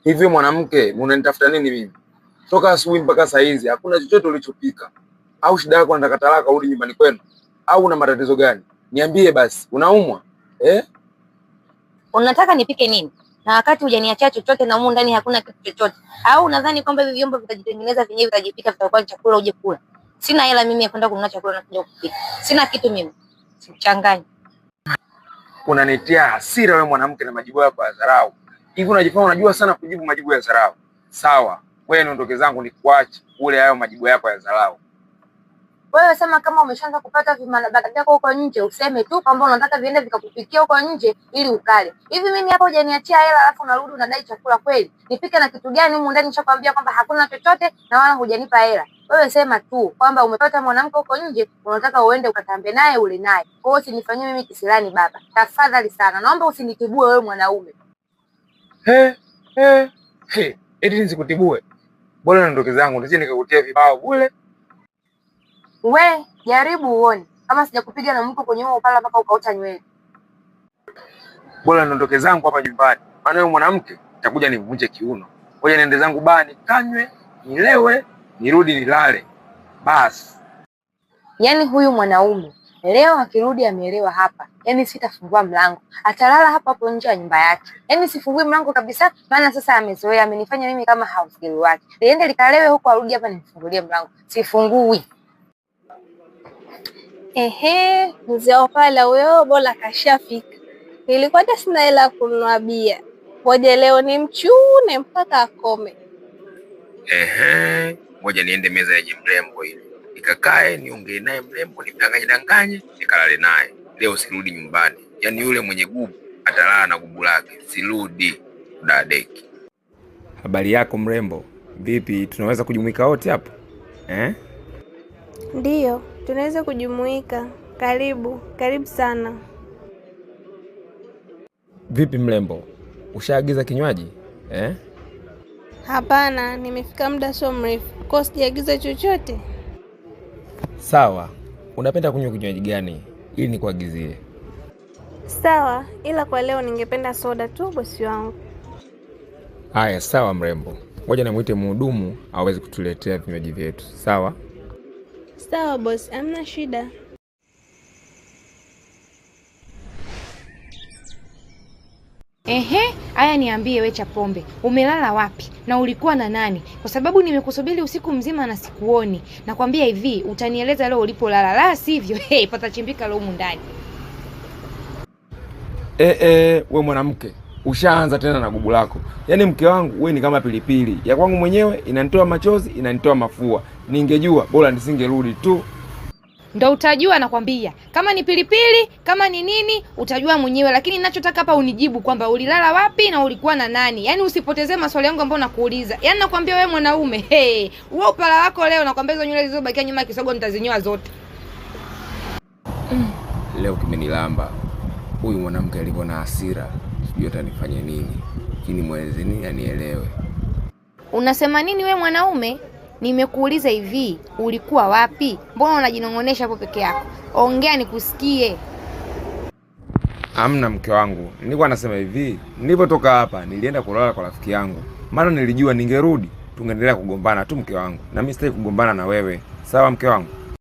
Hivi mwanamke, unanitafuta nini mimi? Toka asubuhi mpaka saa hizi hakuna chochote ulichopika. Au shida yako unataka talaka urudi nyumbani kwenu? Au una matatizo gani? Niambie basi, unaumwa? Unataka nipike nini? Na wakati hujaniachia chochote na humu ndani hakuna kitu chochote. Au unadhani kwamba hivi vyombo vitajitengeneza vyenyewe vitajipika vitakuwa chakula uje kula? Sina hela mimi ya kwenda kununua chakula na kuja kupika. Sina kitu mimi. Sichanganye. Unanitia hasira wewe mwanamke na majibu yako ya dharau. Hivi unajifanya unajua sana kujibu majibu ya dharau. Sawa, wewe niondoke zangu nikuache ule hayo majibu yako ya dharau. Wewe sema kama umeshaanza kupata vimanabaka vyako huko nje, useme tu kwamba unataka viende vikakupikia huko nje ili ukale. Hivi mimi hapa hujaniachia hela alafu unarudi unadai chakula kweli? Nipike na kitu gani humu ndani? Nishakwambia kwamba hakuna chochote na wala hujanipa hela. Wewe sema tu kwamba umepata mwanamke huko nje, unataka uende ukatambe naye ule naye. Kwa hiyo usinifanyie mimi kisilani baba. Tafadhali sana. Naomba usinitibue wewe mwanaume. Eti nisikutibue. Bora niondoke zangu nisije nikakutia vibao bure. We, jaribu uone. Kama sijakupiga na mko kwenye huo upala mpaka ukaota nywele. Bora niondoke zangu hapa nyumbani. Maana wewe mwanamke nitakuja nivunje kiuno. Ngoja niende zangu bani, kanywe, nilewe, nirudi nilale. Basi. Yaani huyu mwanaume leo akirudi amelewa hapa. Yaani sitafungua mlango. Atalala hapa hapo nje ya nyumba yake. Yaani sifungui mlango kabisa, maana sasa amezoea, amenifanya mimi kama house girl wake. Liende likalewe huko arudi hapa nimfungulie mlango. Sifungui. Mzee Opala huyo bora kashafika. Nilikuwa hata sina hela kununua bia. Ngoja leo ni mchune mpaka akome. Ngoja niende meza yenye mrembo ile. Nikakae niongee naye mrembo, nimdanganye, nikalale naye. Leo sirudi nyumbani. Yaani yule mwenye gubu atalala na gubu lake. Sirudi dadeki. Habari yako mrembo? Vipi, tunaweza kujumuika wote hapo? Ndiyo, tunaweza kujumuika. Karibu sana. Vipi mrembo? Ushaagiza kinywaji? Hapana, nimefika muda sio mrefu. Kwa sijaagiza chochote. Sawa. Unapenda kunywa kinywaji gani ili nikuagizie? Sawa, ila kwa leo ningependa soda tu bosi wangu. Haya, sawa mrembo. Ngoja namuite mhudumu aweze kutuletea vinywaji vyetu. Sawa? Sawa bosi, hamna shida. Haya niambie we Chapombe, umelala wapi na ulikuwa na nani? Kwa sababu nimekusubiri usiku mzima na sikuoni. Nakwambia hivi, utanieleza leo ulipolala, la sivyo patachimbika leo humu ndani. We mwanamke, ushaanza tena na gubu lako. Yaani mke wangu wewe ni kama pilipili. Ya kwangu mwenyewe inanitoa machozi, inanitoa mafua. Ningejua bora nisingerudi tu. Ndio utajua nakwambia. Kama ni pilipili, kama ni nini, utajua mwenyewe, lakini ninachotaka hapa unijibu kwamba ulilala wapi na ulikuwa na nani. Yaani usipotezee maswali yangu ambayo nakuuliza. Yaani nakwambia wewe mwanaume, wewe upala wako leo nakwambia hizo nywele zilizobakia nyuma ya kisogo nitazinyoa zote. Leo kimenilamba. Huyu mwanamke alivyo na hasira. Sijui atanifanya nini. Lakini mwezi nini anielewe. Unasema nini wewe mwanaume? Nimekuuliza hivi, ulikuwa wapi? Mbona unajinong'onesha hapo peke yako? Ongea nikusikie. Hamna mke wangu. Nilikuwa nasema hivi, nilipotoka hapa nilienda kulala kwa rafiki yangu. Maana nilijua ningerudi tungeendelea kugombana tu mke wangu. Na mimi sitaki kugombana na wewe. Sawa mke wangu?